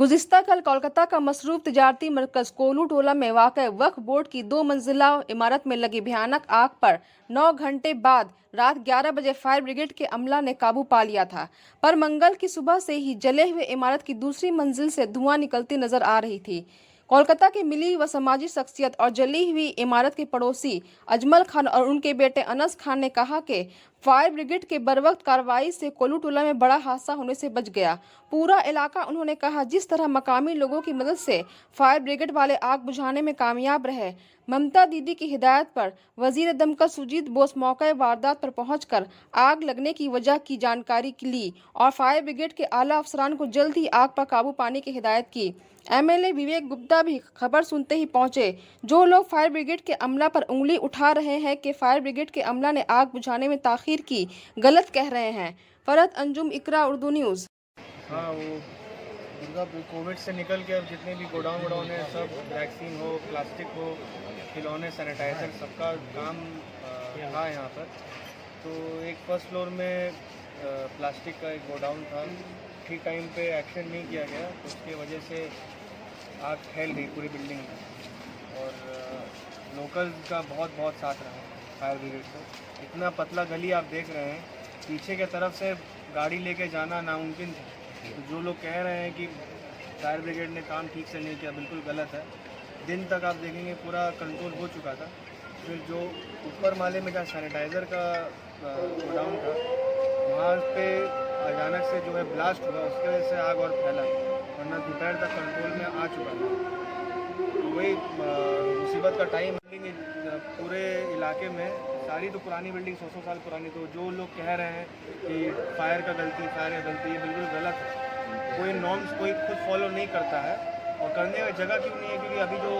गुज़िस्ता कल कोलकाता का मसरूफ तिजारती मरकज़ कोलू टोला में वाक़ वक्फ बोर्ड की 2 मंजिला इमारत में लगी भयानक आग पर 9 घंटे बाद रात 11 बजे फायर ब्रिगेड के अमला ने काबू पा लिया था। पर मंगल की सुबह से ही जले हुए इमारत की दूसरी मंजिल से धुआं निकलती नजर आ रही थी। कोलकाता की मिली व समाजी शख्सियत और जली हुई इमारत के पड़ोसी अजमल खान और उनके बेटे अनस खान ने कहा कि फायर ब्रिगेड के बरवक्त कार्रवाई से कोलू टोला में बड़ा हादसा होने से बच गया। पूरा इलाका, उन्होंने कहा, जिस तरह मकामी लोगों की मदद से फायर ब्रिगेड वाले आग बुझाने में कामयाब रहे। ममता दीदी की हिदायत पर वजीर दमकल सुजीत बोस मौके वारदात पर पहुंचकर आग लगने की वजह की जानकारी ली और फायर ब्रिगेड के आला अफसरान को जल्द ही आग पर काबू पाने की हिदायत की। एमएलए विवेक गुप्ता भी खबर सुनते ही पहुंचे। जो लोग फायर ब्रिगेड के अमला पर उंगली उठा रहे हैं कि फायर ब्रिगेड के अमला ने आग बुझाने में ताखीर की, गलत कह रहे हैं। फरहत अंजुम, इकरा, उर्दू न्यूज़। हाँ, वो दुर्गा कोविड से निकल के अब जितने भी गोडाउन वोडाउन है, सब वैक्सीन हो, प्लास्टिक हो, खिलौने, सैनिटाइज़र, सबका काम था यहाँ पर। तो एक फर्स्ट फ्लोर में प्लास्टिक का एक गोडाउन था, ठीक टाइम पे एक्शन नहीं किया गया, तो उसकी वजह से आग फैल गई पूरी बिल्डिंग में। और लोकल्स का बहुत बहुत साथ रहा फायर ब्रिगेड का। इतना पतला गली आप देख रहे हैं, पीछे के तरफ से गाड़ी लेके जाना नामुमकिन था। तो जो लोग कह रहे हैं कि फायर ब्रिगेड ने काम ठीक से नहीं किया, बिल्कुल गलत है। दिन तक आप देखेंगे पूरा कंट्रोल हो चुका था। फिर जो ऊपर माले में जहाँ सैनिटाइज़र का गोडाउन था, वहाँ पे अचानक से जो है ब्लास्ट हुआ, उसकी वजह से आग और फैला, वरना दोपहर तक कंट्रोल में आ चुका था। तो वही मुसीबत का टाइम। पूरे इलाके में सारी तो पुरानी बिल्डिंग 100 साल पुरानी, तो जो लोग कह रहे हैं कि फायर का गलती, ये बिल्कुल गलत है। कोई नॉर्म्स कोई खुद फॉलो नहीं करता है, और करने की जगह क्यों नहीं है, क्योंकि अभी जो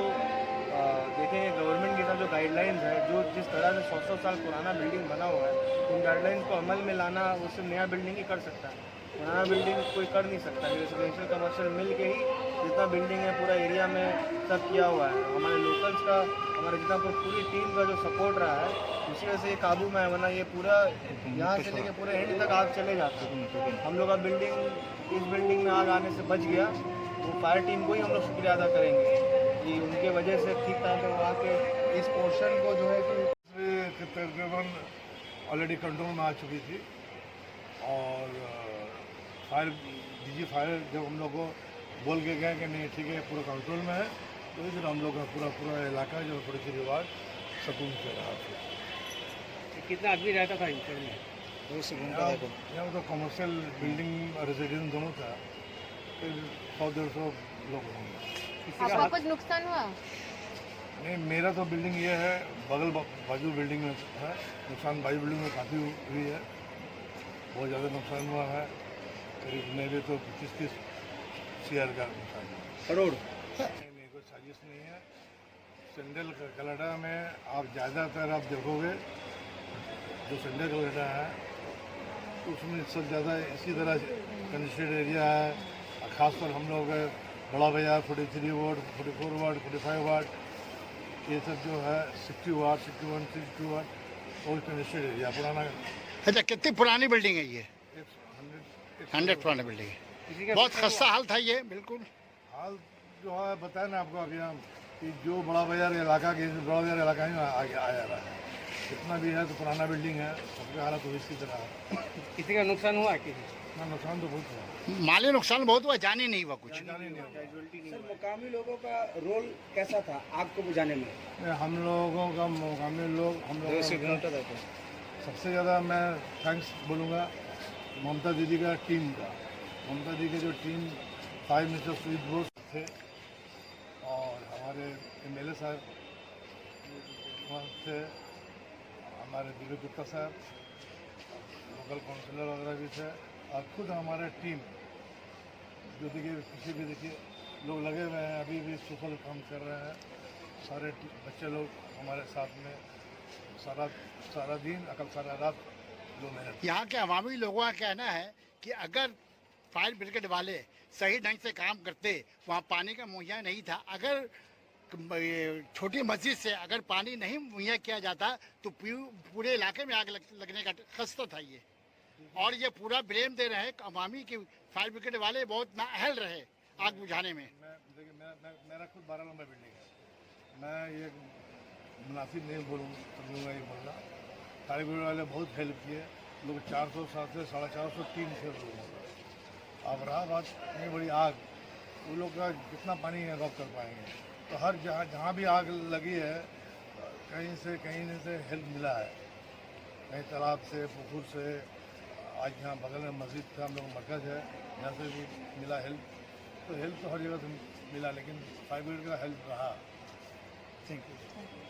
देखेंगे गवर्नमेंट के साथ जो गाइडलाइंस है, जो जिस तरह से 100 साल पुराना बिल्डिंग बना हुआ है, उन गाइडलाइंस को अमल में लाना, उससे नया बिल्डिंग ही कर सकता है, पुराना बिल्डिंग कोई कर नहीं सकता। रेजिडेंशियल कमर्शियल मिल के ही जितना बिल्डिंग है पूरा एरिया में सब किया हुआ है। हमारे लोकल्स का, हमारे जितना पूरी टीम का जो सपोर्ट रहा है, उसी वजह से ये काबू में है, वरना ये पूरा यहाँ से लेके पूरे एंड तक आग चले जाते हैं। हम लोग अब इस बिल्डिंग में आग आने से बच गया, वो फायर टीम को ही हम लोग शुक्रिया अदा करेंगे कि उनके वजह से ठीक टाइम पे वहाँ के इस पोर्शन को जो है कि तकरीबन ऑलरेडी कंट्रोल में आ चुकी थी। और फायर जब हम लोग को बोल के गए कि नहीं ठीक है पूरा कंट्रोल में है, तो इधर हम लोग का पूरा इलाका जो थोड़ी सी रिवाज सुकून से रहा था। कितना आदमी रहता था में? यहाँ तो कमर्शियल बिल्डिंग रेजिडेंस दोनों था, 100-150 लोग होंगे। आपका कुछ नुकसान हुआ? नहीं, मेरा तो बिल्डिंग ये है, बाजू बिल्डिंग में है नुकसान, बाजू बिल्डिंग में काफ़ी हुई है, बहुत ज़्यादा नुकसान हुआ है। करीब मेरे तो 25-30 CR का नुकसान हुआ। करोड़? नहीं, कोई साजिश नहीं है। सेंट्रल कनाडा में आप ज़्यादातर आप देखोगे जो सेंट्रल कनाडा है, उसमें सब ज़्यादा इसी तरह कंजेस्टेड एरिया है। ख़ासकर हम लोग बड़ा बाजार 43 वार्ड, 44 वार्ड, 45 वार्ड, ये सब जो है 60 वार्ड, 61, 62 वार्ड, बहुत कंजेस्टेड एरिया पुराना। अच्छा, कितनी पुरानी बिल्डिंग है ये? 100 पुरानी बिल्डिंग है, बहुत खस्ता हाल था ये। बिल्कुल हाल जो है बताया ना आपको अभी हम, कि जो बड़ा बाजार इलाका के बड़ा बाजार इलाका ही आगे आया रहा है, जितना भी है तो पुराना बिल्डिंग है, सबका हालत तो इसी तरह है। किसी का नुकसान हुआ? ना, नुकसान तो बहुत हुआ, माली नुकसान बहुत हुआ, जान ही नहीं हुआ कुछ। जाने नहीं हुआ। सर, मुकामी लोगों का रोल कैसा था आग को बुझाने में? हम लोगों का मुकामी लोग, हम लोग सबसे ज़्यादा मैं थैंक्स बोलूँगा ममता दीदी का टीम का। ममता दीदी की जो team, prime minister Sujit Bose थे और हमारे MLA साहब थे, हमारे विवेक गुप्ता साहब, लोकल काउंसिलर वगैरह भी थे, और खुद हमारा टीम जो देखिए पीछे भी देखिए लोग लगे हुए हैं, अभी भी सोशल काम कर रहे हैं। सारे बच्चे लोग हमारे साथ में सारा दिन सारा रात लोग मेहनत। यहाँ के अवामी लोगों का कहना है कि अगर फायर ब्रिगेड वाले सही ढंग से काम करते, वहाँ पानी का मुहैया नहीं था, अगर छोटी मस्जिद से अगर पानी नहीं मुहैया किया जाता तो पूरे इलाके में आग लगने का खतरा था ये। और ये पूरा ब्लेम दे रहे हैं अवामी की, फायर ब्रिगेड वाले बहुत नाअहल रहे आग बुझाने में? मैं देखिए मेरा खुद 12 नंबर बिल्डिंग है। मैं ये मुनासिब नहीं समझूंगा ये बोलना। फायर ब्रिगेड वाले बहुत हेल्प किए लोग, 400 700 450 3 थे लोगों का। अब रहा बात इतनी बड़ी आग, वो लोग का कितना पानी रब कर पाएंगे। तो हर जहाँ भी आग लगी है कहीं से हेल्प मिला है, कहीं तालाब से, पुकुर से। आज यहाँ बगल में मस्जिद का हम लोग मरकज़ है, यहाँ से भी मिला हेल्प। तो हेल्प तो हर जगह से मिला, लेकिन फायर ब्रिगेड का हेल्प रहा। Thank you.